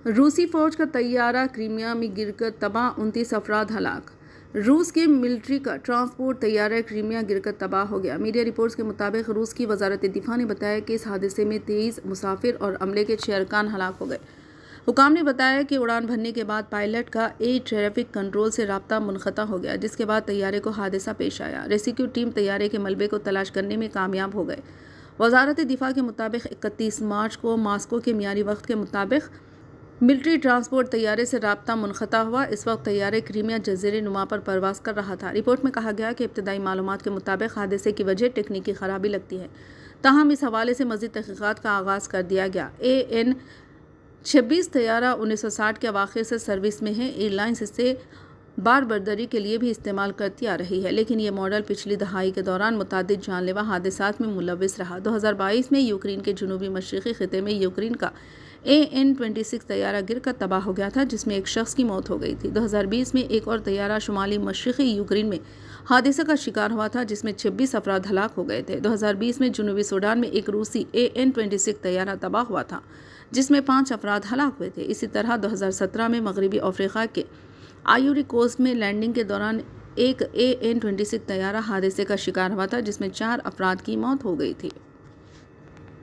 روسی فوج کا طیارہ کرائمیا میں گر کر تباہ، 29 افراد ہلاک۔ روس کے ملٹری کا ٹرانسپورٹ طیارہ کرائمیا گر کر تباہ ہو گیا۔ میڈیا رپورٹس کے مطابق روس کی وزارت دفاع نے بتایا کہ اس حادثے میں 23 مسافر اور عملے کے 6 ارکان ہلاک ہو گئے۔ حکام نے بتایا کہ اڑان بھرنے کے بعد پائلٹ کا ایئر ٹریفک کنٹرول سے رابطہ منقطع ہو گیا، جس کے بعد طیارے کو حادثہ پیش آیا۔ ریسکیو ٹیم طیارے کے ملبے کو تلاش کرنے میں کامیاب ہو گئے۔ وزارت دفاع کے مطابق 31 مارچ کو ماسکو کے معیاری وقت کے مطابق ملٹری ٹرانسپورٹ طیارے سے رابطہ منقطع ہوا۔ اس وقت طیارہ کرائمیا جزیرے نما پر پرواز کر رہا تھا۔ رپورٹ میں کہا گیا کہ ابتدائی معلومات کے مطابق حادثے کی وجہ تکنیکی خرابی لگتی ہے، تاہم اس حوالے سے مزید تحقیقات کا آغاز کر دیا گیا۔ AN-26 طیارہ 1960 کے اواخر سے سروس میں ہے۔ ایئر لائنز اسے بار برداری کے لیے بھی استعمال کرتی آ رہی ہے، لیکن یہ ماڈل پچھلی دہائی کے دوران متعدد جان لیوا حادثات میں ملوث رہا۔ 2022 میں یوکرین کے جنوبی مشرقی خطے میں یوکرین کا AN-26 طیارہ گر کر تباہ ہو گیا تھا، جس میں ایک شخص کی موت ہو گئی تھی۔ 2020 میں ایک اور طیارہ شمالی مشرقی یوکرین میں حادثے کا شکار ہوا تھا، جس میں 26 افراد ہلاک ہو گئے تھے۔ 2020 میں جنوبی سوڈان میں ایک روسی AN-26 طیارہ تباہ ہوا تھا، جس میں 5 افراد ہلاک ہوئے تھے۔ اسی طرح 2017 میں مغربی افریقہ کے آئیوری کوسٹ میں لینڈنگ کے دوران ایک AN-26 طیارہ حادثے کا شکار ہوا تھا، جس میں 4 افراد کی موت ہو گئی تھی۔